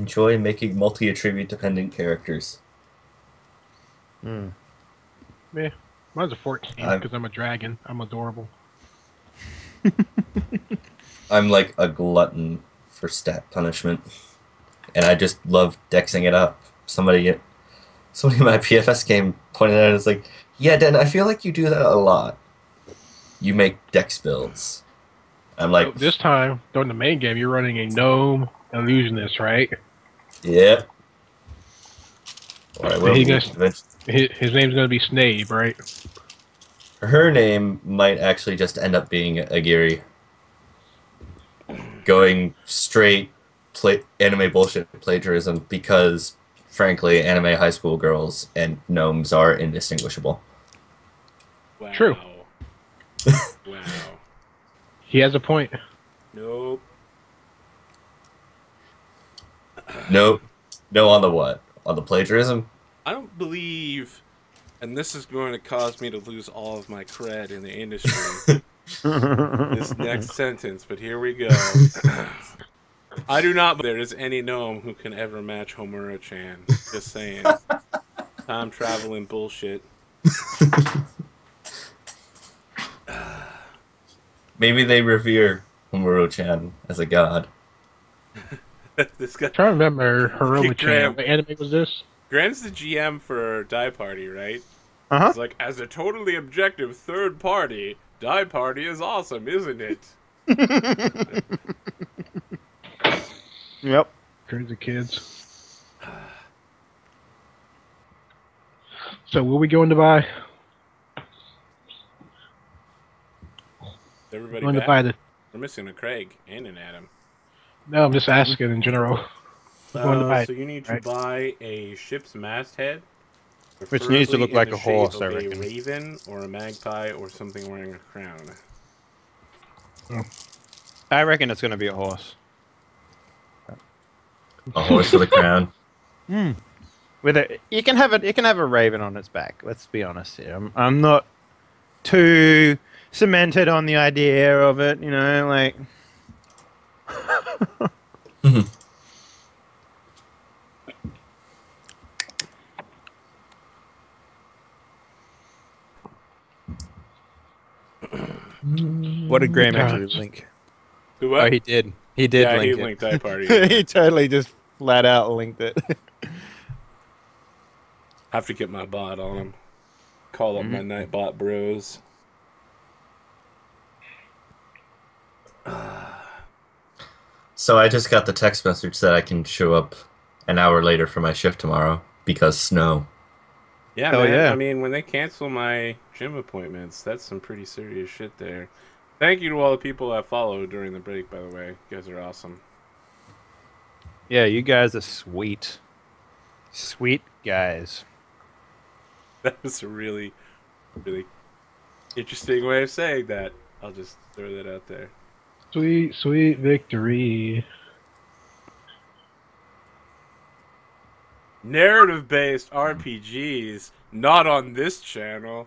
enjoy making multi-attribute dependent characters. Hmm. Yeah, mine's a 14 I'm because I'm a dragon. I'm adorable. I'm like a glutton for stat punishment, and I just love dexing it up. Somebody in my PFS game pointed out, it's like, yeah, Dan, I feel like you do that a lot. You make dex builds. I'm So like, this time during the main game, you're running a gnome illusionist, right? yeah, or I And will be eventually. his name's gonna be Snape, right? Her name might actually just end up being Agiri, going straight anime bullshit plagiarism because, frankly, anime high school girls and gnomes are indistinguishable. True. Wow. Wow. He has a point. Nope. No, no, on the what? On the plagiarism? I don't believe, and this is going to cause me to lose all of my cred in the industry, this next sentence, but here we go. I do not believe there is any gnome who can ever match Homura-chan. Just saying. Time traveling bullshit. Maybe they revere Homuro-chan as a god. This guy. I'm trying to remember Heroic Graham. Chan. What anime was this? Graham's the GM for Die Party, right? Uh-huh. It's like, as a totally objective third party, Die Party is awesome, isn't it? Yep. Crazy kids. So, what we going to buy? Everybody Going to back? buy the. We're missing a Craig and an Adam. No, I'm just asking in general. We're going to buy. So you need to right? buy a ship's masthead, Which needs to preferably look like in the a horse, shape I of reckon. a raven or a magpie or something wearing a crown. I reckon it's going to be a horse. A horse with a crown. Hmm. With it, you can have it. You can have a raven on its back. Let's be honest here. I'm not too cemented on the idea of it. You know, like. What did Graham actually link? Who what? Oh, he did. He did Yeah, he link linked it. Die Party. He totally just flat out linked it. Have to get my bot on him. Call up my Nightbot bros. So I just got the text message that I can show up an hour later for my shift tomorrow because snow. Yeah, Hell man. yeah. I mean, when they cancel my gym appointments, that's some pretty serious shit there. Thank you to all the people that followed during the break, by the way. You guys are awesome. Yeah, you guys are sweet. Sweet guys. That was a really, really interesting way of saying that. I'll just throw that out there. Sweet, sweet victory. Narrative-based RPGs, not on this channel.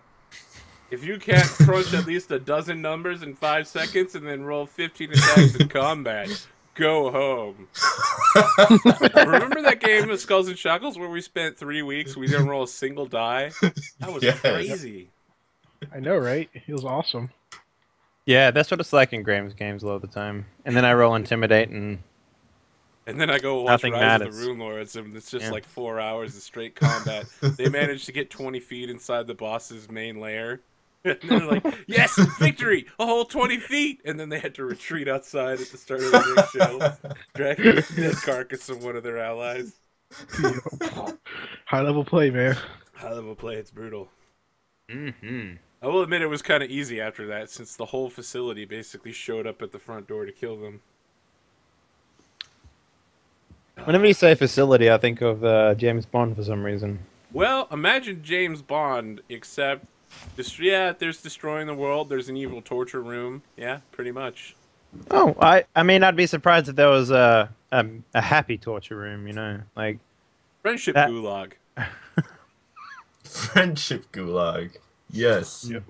If you can't crunch at least a dozen numbers in 5 seconds and then roll 15 attacks in combat, go home. Remember that game of Skulls and Shackles where we spent 3 weeks, we didn't roll a single die? That was Yes. crazy. I know, right? It was awesome. Yeah, that's what it's like in Graham's games a lot of the time. And then I roll Intimidate and... And then I go watch Nothing Rise matters. of the Rune Lords, and it's just Yeah. like 4 hours of straight combat. They managed to get 20 feet inside the boss's main lair. And they're like, yes, victory! A whole 20 feet! And then they had to retreat outside at the start of the next show, dragging the dead carcass of one of their allies. High level play, man. High level play, it's brutal. Mm-hmm. I will admit it was kind of easy after that, since the whole facility basically showed up at the front door to kill them. Whenever you say facility, I think of James Bond for some reason. Well, imagine James Bond, except, yeah, there's destroying the world, there's an evil torture room. Yeah, pretty much. Oh, I mean, I'd be surprised if there was a happy torture room, you know? Like, Friendship That- gulag. Friendship gulag. Yes. Yep.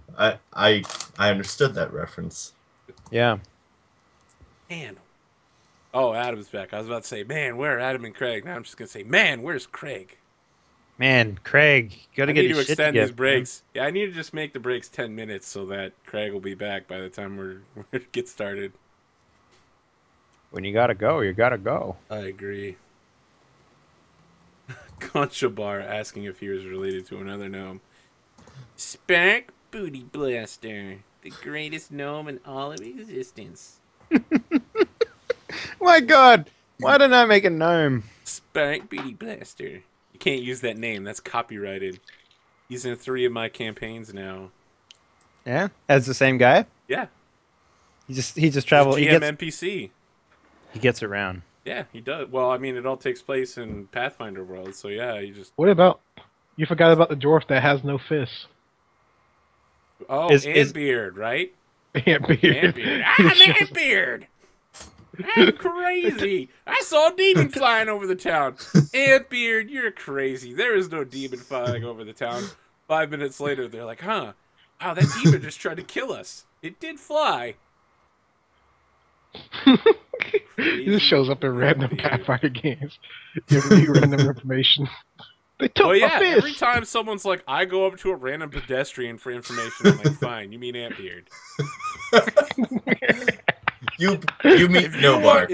I understood that reference. yeah. Man. Oh, Adam's back. I was about to say, man, where are Adam and Craig? Now I'm just gonna say, man, where's Craig? Man, Craig, you gotta I get need his to shit extend together. these breaks. Yeah, I need to just make the breaks 10 minutes so that Craig will be back by the time we get started. When you gotta go, you gotta go. I agree. Concha Bar asking if he was related to another gnome. Spank Booty Blaster, the greatest gnome in all of existence. My God, why didn't I make a gnome? Spank Booty Blaster. You can't use that name. That's copyrighted. He's in 3 of my campaigns now. Yeah, as the same guy. Yeah. He just travels. GM NPC. He gets around. Yeah, he does. Well, I mean, it all takes place in Pathfinder world, so yeah, he just. What about you? Forgot about the dwarf that has no fists. Oh, Antbeard, right? Antbeard. Antbeard. I'm Antbeard. I'm crazy. I saw a demon flying over the town. Antbeard, you're crazy. There is no demon flying over the town. 5 minutes later, they're like, huh? Wow, that demon just tried to kill us. It did fly. He just shows up in random Pathfinder games, giving you random information. They took my fist. Every time someone's like, I go up to a random pedestrian for information, I'm like, fine, you mean Antbeard. You mean no bark.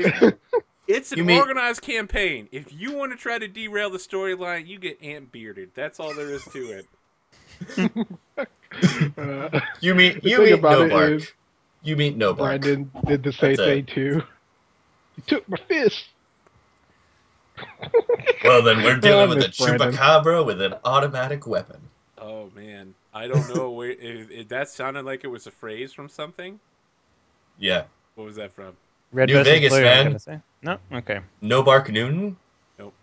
It's an organized campaign. If you want to try to derail the storyline, you get Antbearded. That's all there is to it. You mean no bark. You mean no bark. Brandon did the same thing too. He took my fist. Well, then we're dealing with a chupacabra with an automatic weapon. Oh man, I don't know where that sounded like it was a phrase from something. Yeah. What was that from? Red New Vegas, Blue, man. No, okay. No Bark Newton. Nope.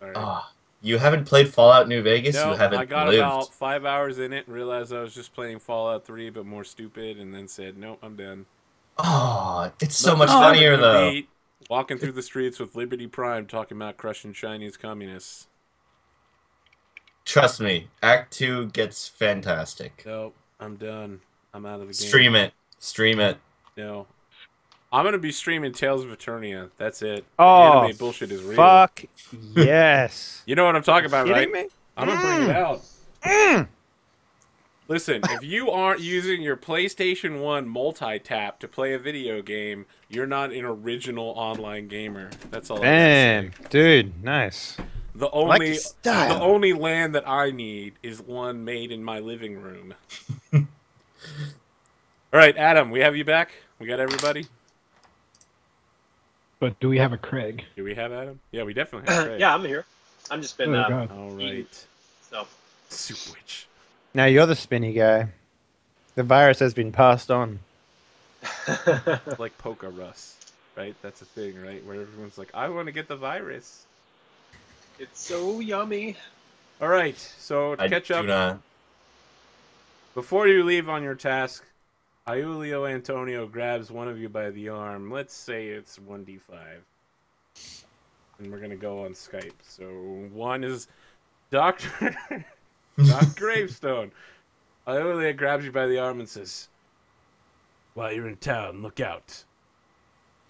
All right. Oh, you haven't played Fallout New Vegas. No, you haven't I got lived. about 5 hours in it and realized I was just playing Fallout 3, but more stupid, and then said, nope, I'm done. Oh, it's so much funnier though. Walking through the streets with Liberty Prime talking about crushing Chinese communists. Trust me, Act 2 gets fantastic. Nope, I'm done. I'm out of the game. Stream it. Stream it. No. I'm going to be streaming Tales of Eternia. That's it. Oh, anime bullshit is real. Fuck yes. You know what I'm talking about, right? Me? I'm going to bring it out. Listen, if you aren't using your PlayStation 1 multi-tap to play a video game, you're not an original online gamer. That's all I'm saying. Dude, nice. The only land that I need is one made in my living room. All right, Adam, we have you back? We got everybody? But do we have a Craig? Do we have Adam? Yeah, we definitely have Craig. Yeah, I'm here. I'm just been all right. So. Soup witch. Now you're the spinny guy. The virus has been passed on. Like Poker Russ, right? That's a thing, right? Where everyone's like, I want to get the virus. It's so yummy. All right, so to catch up, before you leave on your task, Iulio Antonio grabs one of you by the arm. Let's say it's 1d5. And we're going to go on Skype. So one is Dr. Doc Gravestone. Iulio grabs you by the arm and says, while you're in town, look out.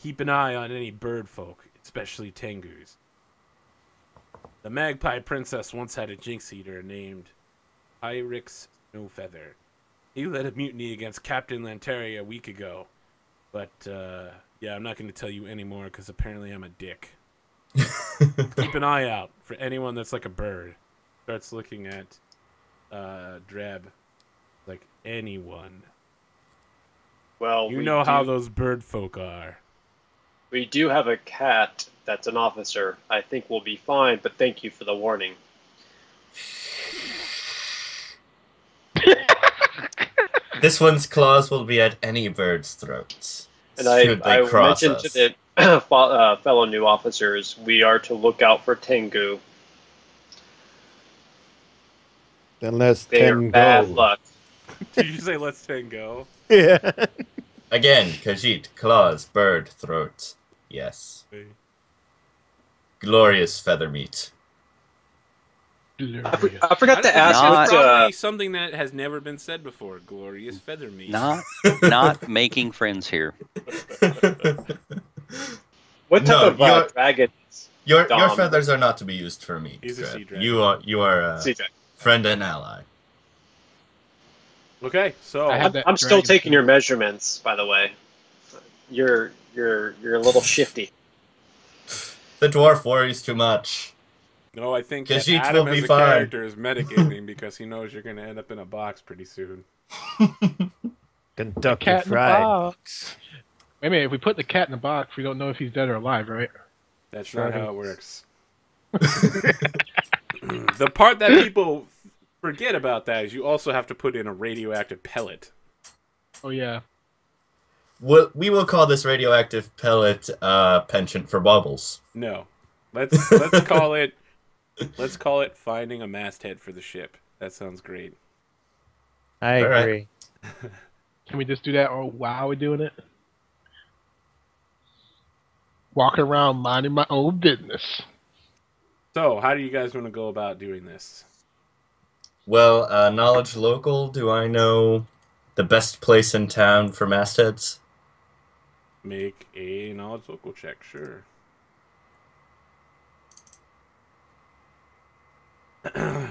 Keep an eye on any bird folk, especially tengus. The Magpie Princess once had a jinx eater named Hyrix Snowfeather. He led a mutiny against Captain Lanteria a week ago. But, yeah, I'm not going to tell you anymore because apparently I'm a dick. Keep an eye out for anyone that's like a bird. Starts looking at Dreb. Like, anyone. Well, you know how those bird folk are. We do have a cat that's an officer. I think we'll be fine, but thank you for the warning. This one's claws will be at any bird's throats. And I mentioned to the fellow new officers, we are to look out for Tengu. Then let's They're bad luck. Did you say let's go? Yeah. Again, Khajiit, claws, bird, throat. Yes. Glorious feather meat. I forgot to ask. Probably something that has never been said before. Glorious feather meat. Not making friends here. What type of dragon? Your feathers are not to be used for meat. He's a sea dragon. You are a friend and ally. Okay, so I'm still taking your measurements, by the way. You're a little shifty. The dwarf worries too much. No, I think that Khajiit Adam will as be a fine. character is metagaming because he knows you're going to end up in a box pretty soon. Kentucky cat in the Fried box. Wait a minute, if we put the cat in the box, we don't know if he's dead or alive, right? That's not how it works. The part that people forget about that is you also have to put in a radioactive pellet. Oh, yeah. We will call this radioactive pellet penchant for baubles. No. Let's call it finding a masthead for the ship. That sounds great. I agree. Right. Can we just do that while we're doing it? Walk around minding my own business. So, how do you guys want to go about doing this? Well, knowledge local, do I know the best place in town for mastheads? Make a knowledge local check, sure.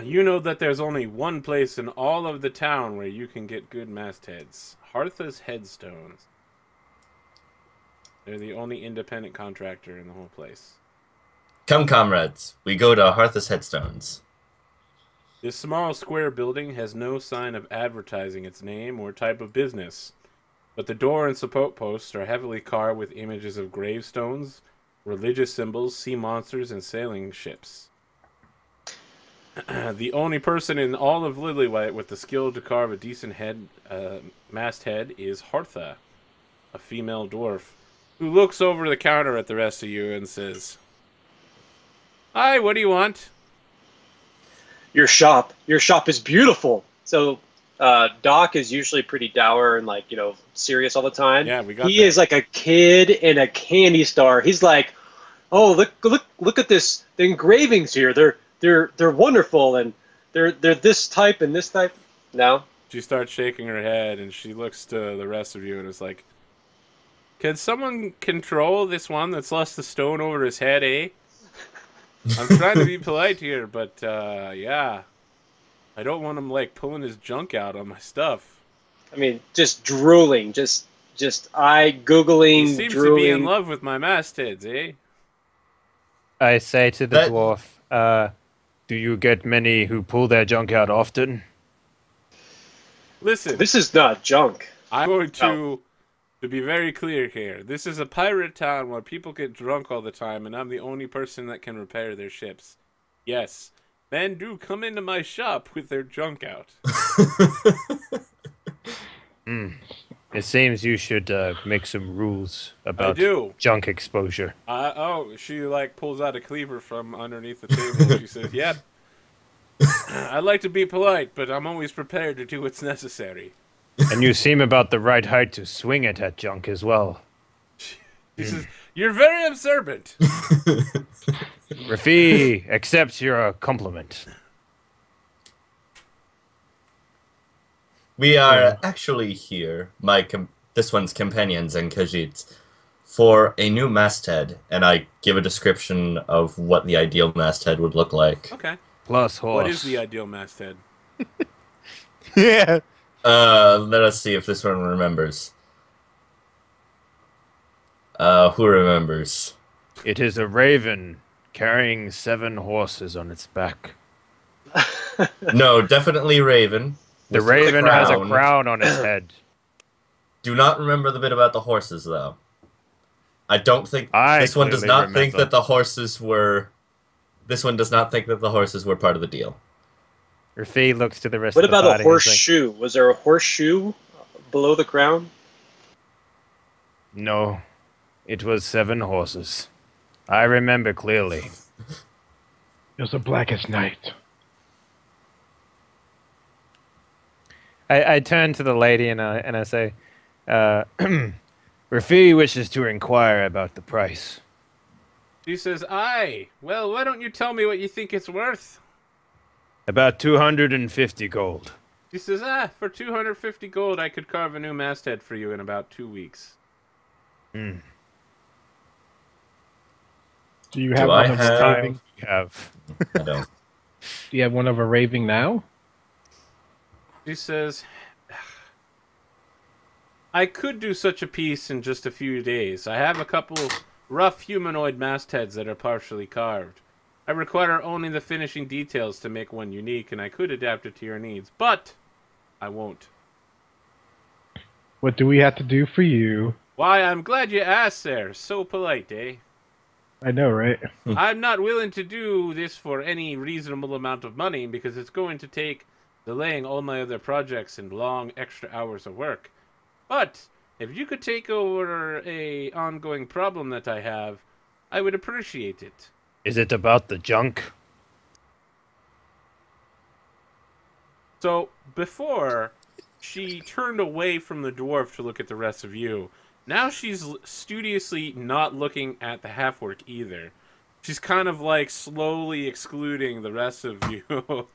You know that there's only one place in all of the town where you can get good mastheads. Hartha's Headstones. They're the only independent contractor in the whole place. Come, comrades. We go to Hartha's Headstones. This small square building has no sign of advertising its name or type of business, but the door and support posts are heavily carved with images of gravestones, religious symbols, sea monsters, and sailing ships. The only person in all of Lillywhite with the skill to carve a decent masthead is Hartha, a female dwarf, who looks over the counter at the rest of you and says, "Hi, what do you want?" Your shop is beautiful. So, Doc is usually pretty dour and serious all the time. Yeah, we got He is like a kid in a candy store. He's like, "Oh, look at this! The engravings here. They're wonderful, and they're this type and this type." No. She starts shaking her head, and she looks to the rest of you and is like, "Can someone control this one that's lost the stone over his head, eh? I'm trying to be polite here, but, yeah. I don't want him, pulling his junk out on my stuff." I mean, just drooling, just Googling, he seems drooling. to be in love with my mastheads, eh? I say to the dwarf, do you get many who pull their junk out often? Listen. This is not junk. I'm going to be very clear here. This is a pirate town where people get drunk all the time, and I'm the only person that can repair their ships. Yes, men do come into my shop with their junk out. It seems you should make some rules about junk exposure. She pulls out a cleaver from underneath the table. She says, "Yep. I'd like to be polite, but I'm always prepared to do what's necessary." And you seem about the right height to swing it at junk as well. He says, "You're very observant." Rafi accepts your compliment. We are actually here, this one's companions and Khajiit, for a new masthead, and I give a description of what the ideal masthead would look like. Okay. Plus horse. What is the ideal masthead? Yeah. Let us see if this one remembers. Who remembers? It is a raven carrying 7 horses on its back. No, definitely raven. The raven has a crown on its head. Do not remember the bit about the horses, though. I don't think this one does not think that the horses were. This one does not think that the horses were part of the deal. Rafi looks to the rest of the party. What about a horseshoe? Like, was there a horseshoe below the crown? No. It was 7 horses. I remember clearly. It was the blackest night. I turn to the lady and I say, Rafi wishes to inquire about the price. She says, "Aye. Well, why don't you tell me what you think it's worth?" About 250 gold. She says, "For 250 gold, I could carve a new masthead for you in about 2 weeks." Do you Do have I one of a have- raving? You have. I don't. Do you have one of a raving now? She says, I could do such a piece in just a few days. I have a couple rough humanoid mastheads that are partially carved. I require only the finishing details to make one unique, and I could adapt it to your needs, but I won't. What do we have to do for you? Why, I'm glad you asked, sir. So polite, eh? I know, right? I'm not willing to do this for any reasonable amount of money because it's going to take delaying all my other projects and long extra hours of work. But if you could take over a ongoing problem that I have, I would appreciate it. Is it about the junk? So before, she turned away from the dwarf to look at the rest of you. Now she's studiously not looking at the half-orc either. She's kind of like slowly excluding the rest of you.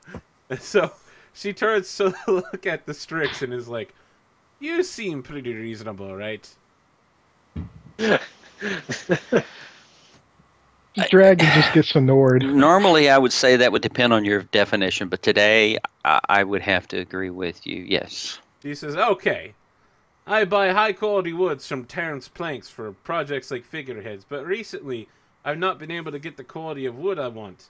So she turns to look at the Strix and is like, you seem pretty reasonable, right? The dragon just gets ignored. Normally, I would say that would depend on your definition, but today I would have to agree with you. Yes. She says, okay. I buy high-quality woods from Terrence Planks for projects like figureheads, but recently I've not been able to get the quality of wood I want.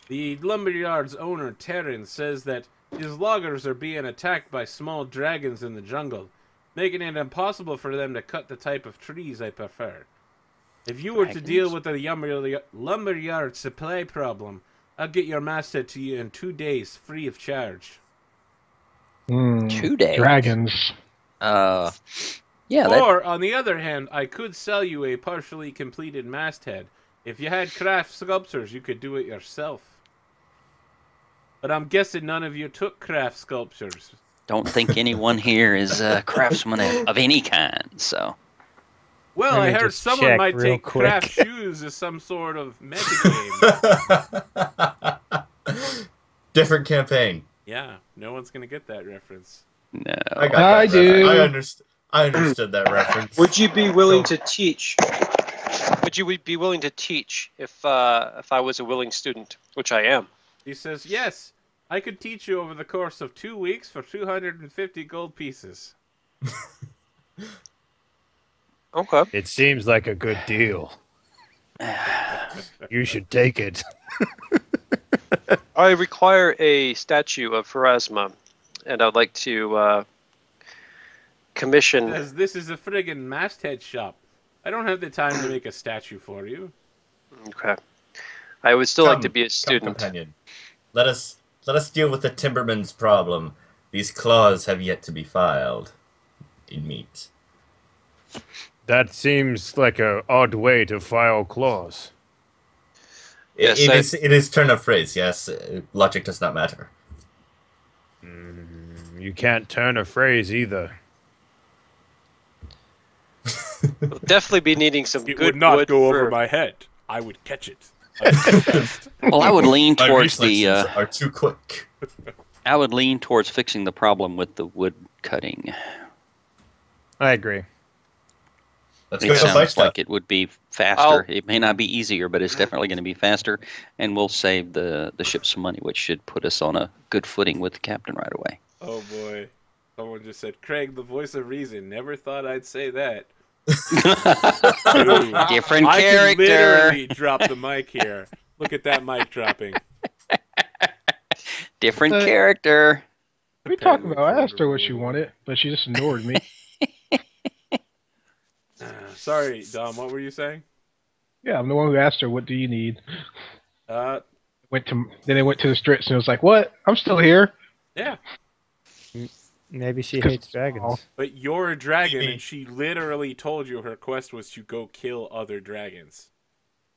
The lumberyard's owner, Terrence, says that his loggers are being attacked by small dragons in the jungle, making it impossible for them to cut the type of trees I prefer. If you were to deal with the lumberyard supply problem, I'll get your masthead to you in 2 days, free of charge. 2 days. Dragons. Yeah. That, Or, on the other hand, I could sell you a partially completed masthead. If you had craft sculptures, you could do it yourself. But I'm guessing none of you took craft sculptures. don't think anyone here is a craftsman of any kind. So. Well, Let I me heard just someone check might real take quick. craft shoes as some sort of metagame. Different campaign. Yeah, no one's gonna get that reference. No. I got I that do. I understood that reference. Would you be willing to teach? Would you be willing to teach if I was a willing student, which I am? He says, yes, I could teach you over the course of 2 weeks for 250 gold pieces. Okay. It seems like a good deal. You should take it. I require a statue of Pharasma, and I'd like to commission. As this is a friggin' masthead shop. I don't have the time to make a statue for you. Okay. I would still like to be a student. Companion. Let us deal with the timberman's problem. These claws have yet to be filed in meat. That seems like a odd way to file claws. Yes, It is turn of phrase, yes. Logic does not matter. You can't turn a phrase either. We'll definitely be needing some It good would not wood go for... over my head. I would catch it. Well, I would lean My towards reflexes the. are too quick. I would lean towards fixing the problem with the wood cutting. I agree. Let's It go to fight sounds stuff. like it would be faster. It may not be easier, but it's definitely going to be faster, and we'll save the ship some money, which should put us on a good footing with the captain right away. Oh boy. Someone just said, Craig, the voice of reason. Never thought I'd say that. Dude, Different I can character. literally drop the mic here. Look at that mic dropping. Different Uh, character. We talked about. I asked her what she wanted, but she just ignored me. Sorry, Dom, what were you saying? Yeah, I'm the one who asked her, "What do you need?" Uh, Then they went to the Strits and it was like, "What? I'm still here." yeah. Maybe she 'Cause- hates dragons. But you're a dragon, and she literally told you her quest was to go kill other dragons.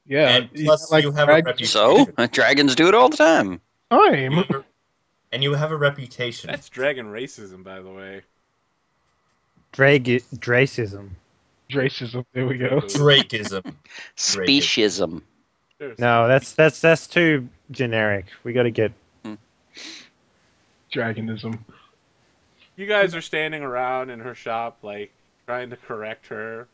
Yeah, And plus, you have a drag- reputation. So dragons do it all the time. time. And you have a reputation. That's dragon racism, by the way. Dracism. Racism. There we go. Drakeism. Speciesism. Seriously. No, that's too generic. We got to get. Dragonism. You guys are standing around in her shop, like, trying to correct her.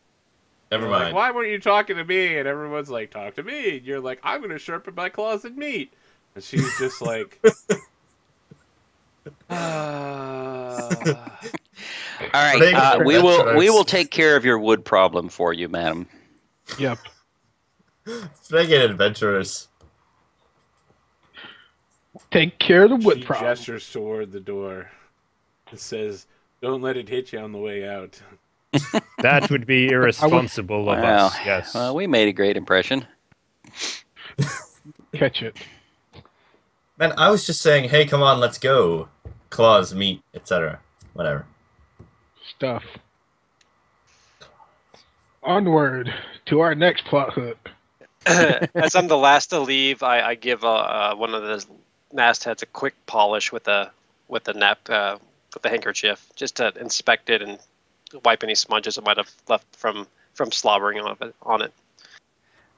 Never You're like, mind. why weren't you talking to me? And everyone's like, talk to me. And you're like, I'm going to sharpen my claws and meat. And she's just like, All right, Make we will adventurous. take care of your wood problem for you, madam. Yep. Make it adventurous. Take care of the wood She problem. gestures toward the door and says, don't let it hit you on the way out. That would be irresponsible of Wow. us. Yes. Well, we made a great impression. Catch it. Man, I was just saying, hey, come on, let's go. Claws, meat, etc. Whatever. Stuff. Onward to our next plot hook. As I'm the last to leave, I give one of the mastheads a quick polish with a with the handkerchief, just to inspect it and wipe any smudges it might have left from slobbering on it.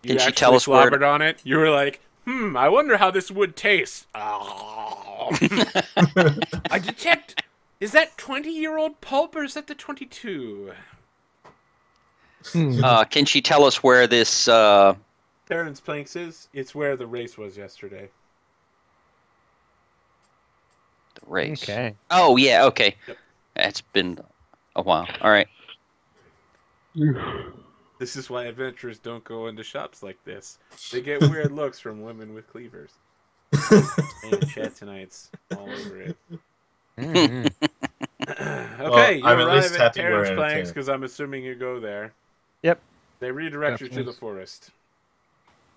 Can she actually tell us where? slobbered on it? You were like, I wonder how this would taste. Oh. I detect. Is that 20-year-old pulp or is that the 22? Can she tell us where this Terrence Planks is. It's where the race was yesterday. race? Okay. Oh yeah, okay. Yep. It's been a while. All right. This is why adventurers don't go into shops like this. They get weird looks from women with cleavers. And chat tonight's all over it. Mhm. Okay, I'm you at least arrive at happy we're Terrence Planks entertained. because I'm assuming you go there. Yep. They redirect you to Definitely. the forest.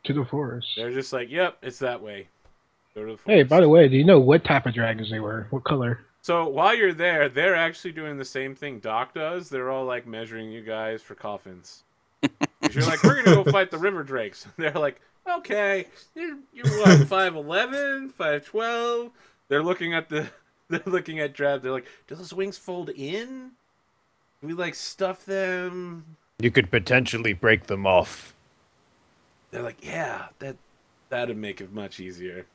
To the forest. They're just like, yep, it's that way. Go to the forest. Hey, by the way, do you know what type of dragons they were? What color? So while you're there, they're actually doing the same thing Doc does. They're all like measuring you guys for coffins. 'Cause you're like, we're gonna go fight the river drakes. They're like, okay, you're what, 5'11", 5'12". They're looking at Drab. They're like, do those wings fold in? Do we like stuff them? You could potentially break them off. They're like, yeah, that'd make it much easier.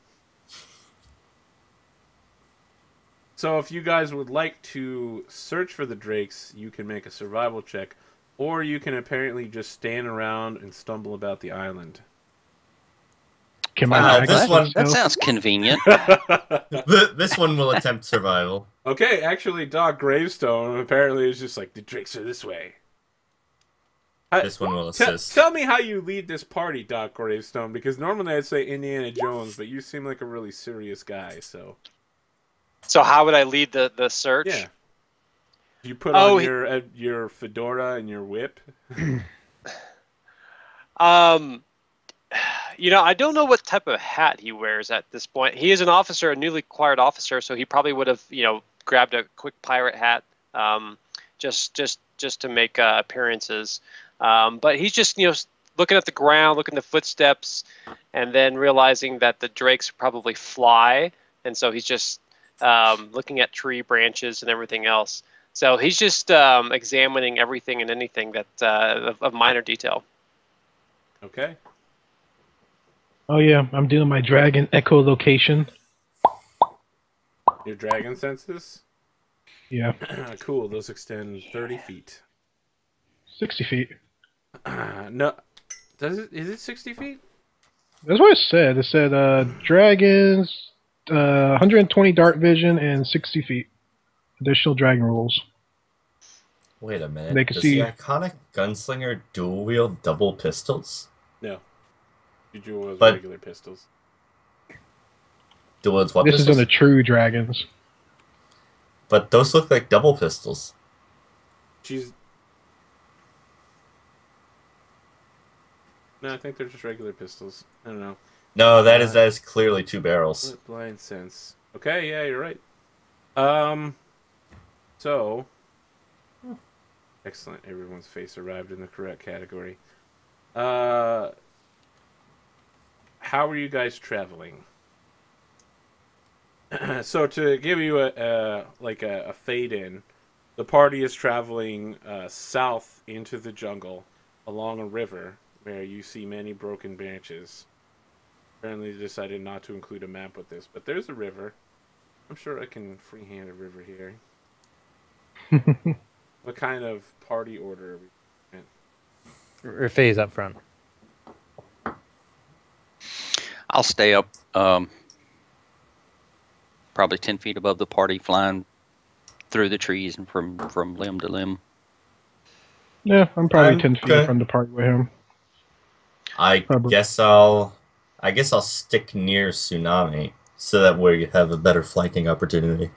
So if you guys would like to search for the drakes, you can make a survival check, or you can apparently just stand around and stumble about the island. Can my Wow, dragon this one- That go? sounds convenient. This one will attempt survival. Okay, actually, Doc Gravestone apparently is just like, the drakes are this way. This one will assist. Tell me how you lead this party, Doc Gravestone, because normally I'd say Indiana Jones, but you seem like a really serious guy, so... So how would I lead the search? Yeah. You put on your fedora and your whip? You know, I don't know what type of hat he wears at this point. He is an officer, a newly acquired officer, so he probably would have, grabbed a quick pirate hat, just to make appearances. But he's just, looking at the ground, looking at the footsteps, and then realizing that the drakes probably fly, and so he's just looking at tree branches and everything else. So he's just examining everything and anything that of minor detail. Okay. Oh yeah, I'm doing my dragon echolocation. Your dragon senses? Yeah, Cool, those extend 30 feet. 60 feet. No, is it 60 feet? That's what it said. It said dragons, 120 dark vision, and 60 feet. Additional dragon rules. Wait a minute. They can Does see- the iconic gunslinger dual wield double pistols? No. You do with But- regular pistols. Dual wields what This is pistols? on the true dragons. But those look like double pistols. No, I think they're just regular pistols. I don't know. No, that is clearly two barrels. What blind sense. Okay, yeah, you're right. So... Excellent. Everyone's face arrived in the correct category. How are you guys traveling? So to give you a fade in, the party is traveling south into the jungle along a river where you see many broken branches. Apparently they decided not to include a map with this, but there's a river. I'm sure I can freehand a river here. What kind of party order are we in? Rafi's up front. I'll stay up, probably 10 feet above the party, flying through the trees and from limb to limb. Yeah, I'm probably 10 feet okay. from the party with him. I Probably. guess I'll stick near Tsunami so that we have a better flanking opportunity.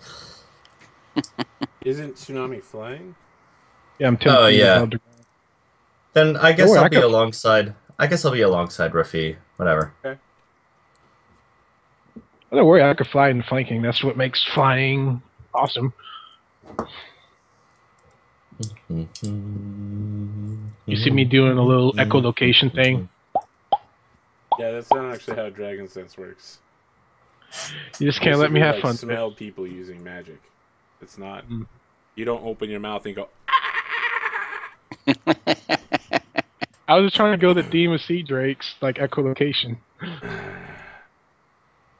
Isn't Tsunami flying? Yeah, I'm 10 Oh, feet yeah. above the ground. Then I guess worry, I'll I be could- alongside. I guess I'll be alongside Rafi. Whatever. Okay. Don't worry, I could fly in flanking. That's what makes flying awesome. You see me doing a little echolocation thing? Yeah, that's not actually how Dragon Sense works. You just can't let me have Basically, fun. like, smell people using magic. It's not. Mm. You don't open your mouth and go. I was just trying to go the theme of Sea Drakes, like echolocation.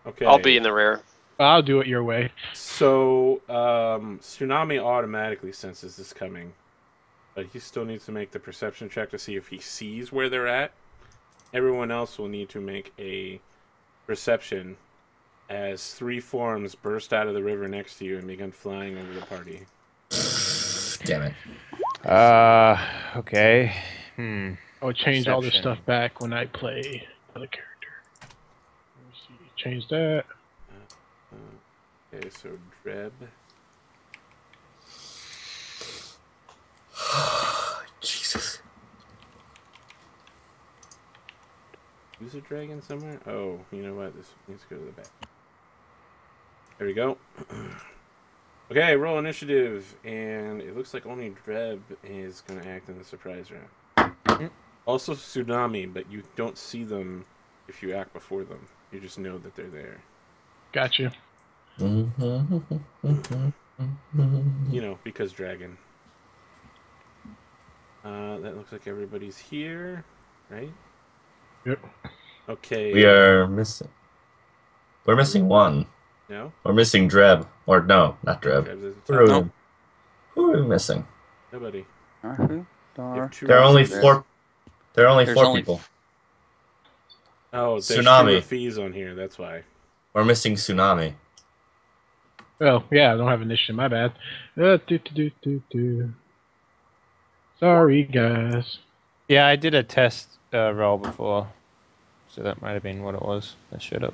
Okay. I'll be in the rear. I'll do it your way. So, Tsunami automatically senses this coming, but he still needs to make the perception check to see if he sees where they're at. Everyone else will need to make a perception as 3 forms burst out of the river next to you and begin flying over the party. Damn it. Okay. I'll change all this Perception. stuff back when I play another character. Let me see. Change that. Okay, so Dreb. Jesus. Use a dragon somewhere? Oh, you know what? This needs to go to the back. There we go. Okay, roll initiative, and it looks like only Dreb is going to act in the surprise round. Also Tsunami, but you don't see them if you act before them. You just know that they're there. Gotcha. You know, because dragon. That looks like everybody's here, right? Yep. Okay. We are missing. We're missing one. No? We're missing Dreb. Or no, not Dreb. Dreb's at Who the are top. we, who are we missing? Nobody. Who? You have two There are only options. four. There are only There's four only- people. Oh, there's Tsunami. two fees on here, that's why. We're missing Tsunami. Oh, yeah, I don't have initiative. My bad. Sorry, guys. Yeah, I did a test roll before, so that might have been what it was. That showed up.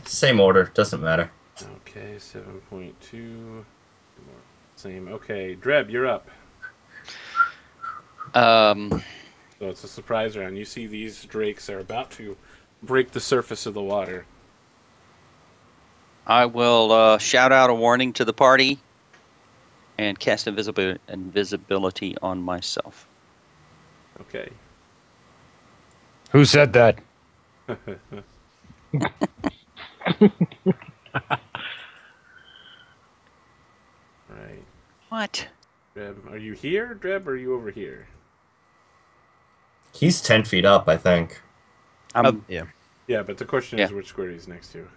Same order. Doesn't matter. Okay, 7.2. Same. Okay, Dreb, you're up. So it's a surprise round. You see these drakes are about to break the surface of the water. I will shout out a warning to the party and cast invisibility on myself. Okay. Who said that? Right. What? Dreb, are you here, Dreb, or are you over here? He's 10 feet up, I think. Yeah. Yeah, but the question is Yeah. which square he's next to.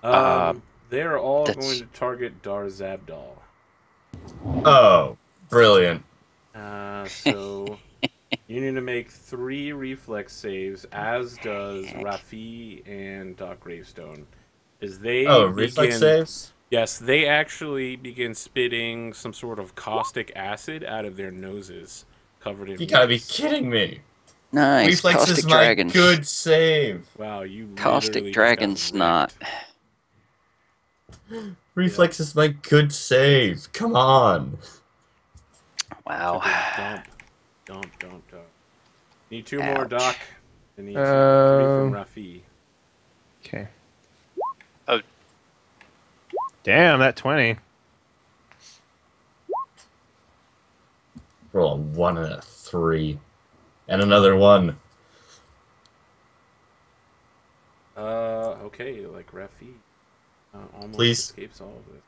Uh, They're all that's- going to target Dar Zabdal. Oh, brilliant. So you need to make 3 reflex saves, as does Rafi and Doc Gravestone. As they Reflex saves? Yes, they actually begin spitting some sort of caustic acid out of their noses, covered in. You gotta be mist. kidding me. Nice. Reflex Caustic is my dragon. good save. Wow, you literally Caustic just dragon got snot. wrecked. Reflex is my good save. Come on. Wow. Dump. Need 2 more, Ouch. Doc. I need 3 from Rafi. Okay. Oh. Damn, that 20. Roll a 1 and a 3. And another 1. Okay, like Rafi. Almost Please. escapes all of this.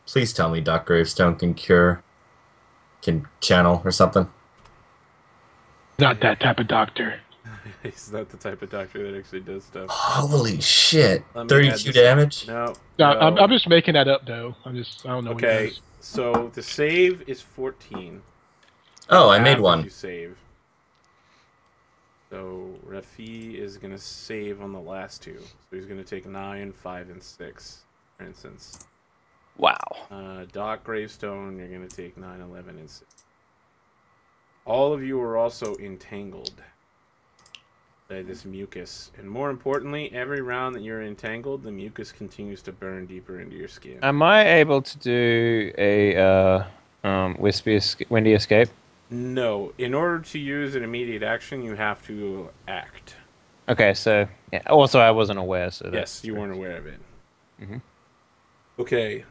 Please tell me Doc Gravestone can channel or something. Not that type of doctor. He's not the type of doctor that actually does stuff. Holy shit! Let me add 32 this- damage. No. No, no. I'm just making that up though. I don't know. Okay, What it is. so the save is 14. Oh, I Half made if one. You save. So Rafi is gonna save on the last two. So he's gonna take 9, 5, and 6, for instance. Wow. Doc Gravestone, you're gonna take 9, 11, and 6. All of you are also entangled by this mucus, and more importantly, every round that you're entangled, the mucus continues to burn deeper into your skin. Am I able to do a windy escape? No, in order to use an immediate action, you have to act. Okay, so yeah. Also, I wasn't aware. So Yes, you weren't aware of it. Mhm. Okay.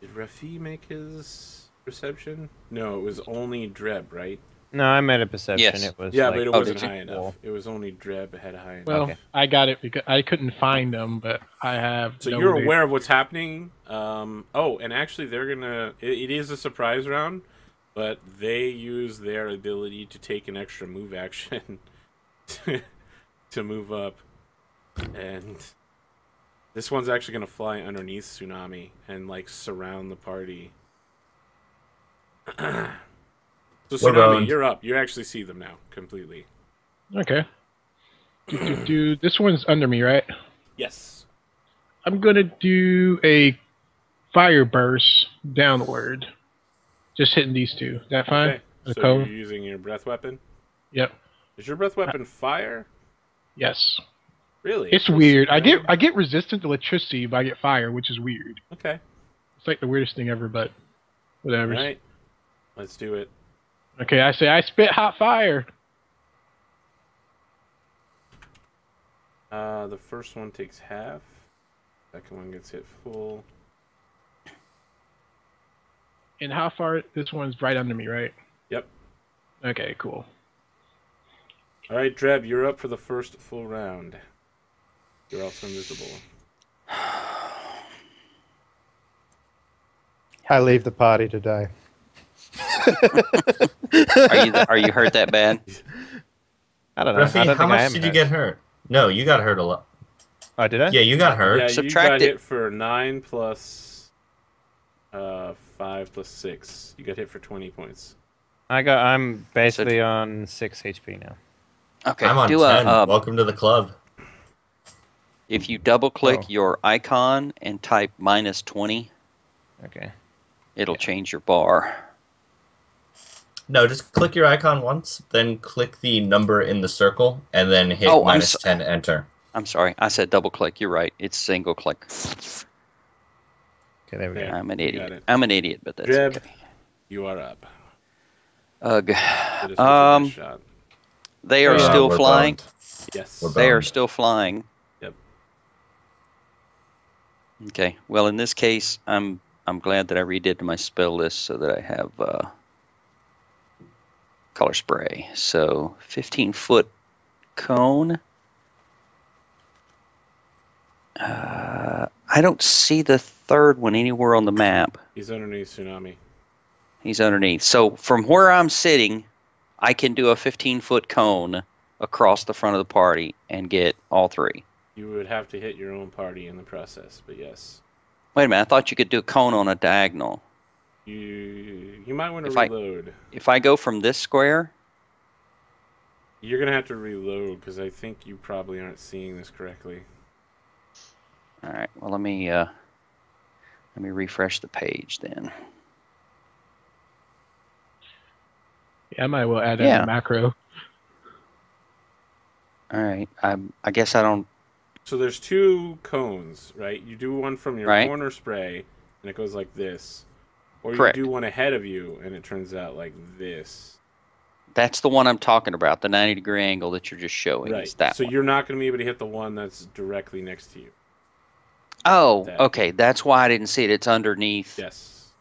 Did Rafi make his perception? No, it was only Dreb, right? No, I made a perception. Yes. It was Yeah, like, but it Oh, wasn't did you? high enough. It was only Dreb had high enough. Well, Okay. I got it because I couldn't find them, but I have. So no you're idea. aware of what's happening. Oh, and actually, they're gonna. It is a surprise round, but they use their ability to take an extra move action to move up, and this one's actually gonna fly underneath Tsunami and like surround the party. So We're Tsunami, boned. you're up. You actually see them now completely. Okay. This one's under me, right? Yes. I'm gonna do a fire burst downward. Just hitting these two. Is that fine? Okay. The So cone? you're using your breath weapon. Yep. Is your breath weapon fire? Yes. Really? It's weird. I get resistant to electricity, but I get fire, which is weird. Okay. It's like the weirdest thing ever, but whatever. All right. Let's do it. Okay, I say I spit hot fire. The first one takes half. Second one gets hit full. And how far? This one's right under me, right? Yep. Okay, cool. All right, Dreb, you're up for the first full round. You're also invisible. I leave the party today. Are you hurt that bad? I don't know. I Rafi, don't how think I much am did you hurt. get hurt? No, you got hurt a lot. Oh, did I? Yeah, you got hurt. Yeah, Subtract you got it. hit for 9 plus 5 plus 6. You got hit for 20 points. I'm basically on 6 HP now. Okay. I'm on do 10. a Welcome to the club. if you double click Oh. your icon and type -20, Okay. it'll change your bar. No, just click your icon once, then click the number in the circle, and then hit Oh, I'm -10, enter. I'm sorry, I said double click. You're right. It's single click. Okay, there we go. Yeah. I'm an you got idiot. it. I'm an idiot, but that's Dreb, okay. you are up. Ugh. Hit us with your Um, best shot. They are still we're flying. boned. Yes. we're They are boned. still flying. Yep. Okay. Well, in this case, I'm glad that I redid my spell list so that I have color spray. So 15-foot cone. I don't see the third one anywhere on the map. He's underneath Tsunami. He's underneath. So from where I'm sitting, I can do a 15-foot cone across the front of the party and get all three. You would have to hit your own party in the process, but yes. Wait a minute. I thought you could do a cone on a diagonal. You might want to If I- reload. If I go from this square, You're going to have to reload because I think you probably aren't seeing this correctly. all right. Well, let me refresh the page then. Yeah, I might well add that Yeah. in macro. All right. I guess I don't. So there's 2 cones, right? You do one from your Right. corner spray, and it goes like this. Or Correct. you do one ahead of you, and it turns out like this. That's the one I'm talking about. The 90-degree angle that you're just showing. Right. Is that So one. you're not going to be able to hit the one that's directly next to you. Oh, that. okay. That's why I didn't see it. It's underneath. Yes.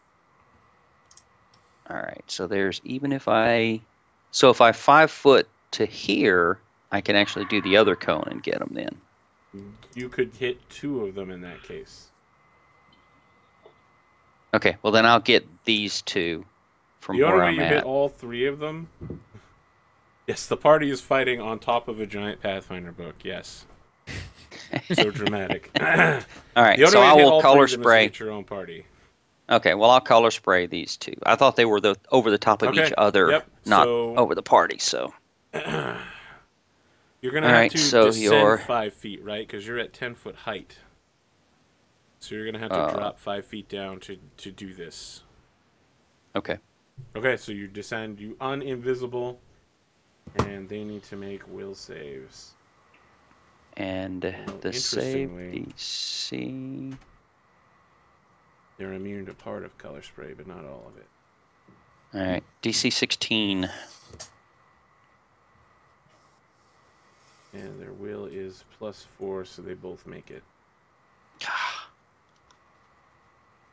All right. So there's if I 5 foot to here, I can actually do the other cone and get them then. You could hit 2 of them in that case. Okay. Well, then I'll get these 2 from The only where way I'm you at. hit all 3 of them. Yes, the party is fighting on top of a giant Pathfinder book. Yes. So dramatic. All right, The only so way I to hit will all 3 color of them is to spray. hit your own party. Okay, well I'll color spray these two. I thought they were over the top of Okay, each other, yep, not so- over the party. So You're going to All have right, to so descend you're- 5 feet, right? Because you're at 10-foot height. So you're going to have to drop 5 feet down to do this. okay. Okay, so you descend, you uninvisible, and they need to make will saves. And the save interestingly- DC. They're immune to part of color spray, but not all of it. All right, DC 16. And their will is +4, so they both make it.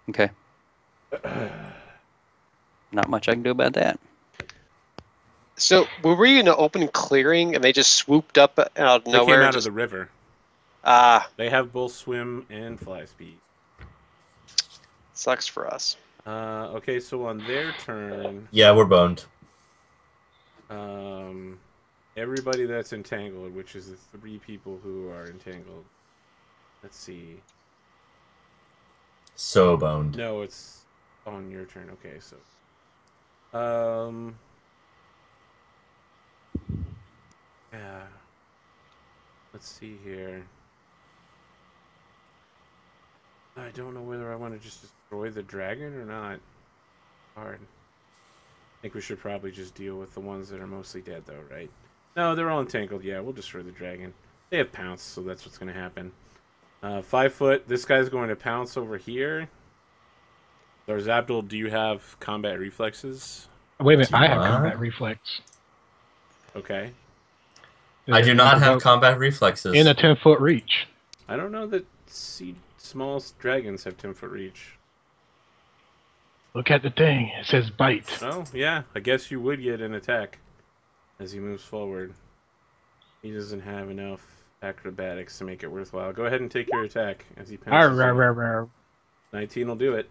Okay. Not much I can do about that. So were we in an open clearing and they just swooped up out of They nowhere? came out of the river. They have both swim and fly speed. Sucks for us. Okay, so on their turn, Yeah, we're boned. everybody that's entangled, which is the 3 people who are entangled. Let's see. So boned. No, it's on your turn. Okay, so yeah. Let's see here. I don't know whether I want to just destroy the dragon or not. Hard. I think we should probably just deal with the ones that are mostly dead, though, right? No, they're all entangled. Yeah, we'll destroy the dragon. They have pounce, so that's what's going to happen. 5 foot. This guy's going to pounce over here. Lars Abdul, do you have combat reflexes? Wait a minute, I have What? combat reflex. Okay. I do not have combat reflexes. in a 10-foot reach. I don't know that small dragons have 10-foot reach. Look at the thing. It says bite. Oh, yeah. I guess you would get an attack as he moves forward. He doesn't have enough acrobatics to make it worthwhile. Go ahead and take your attack as he pounces. Arr, arr, arr, arr. 19 will do it.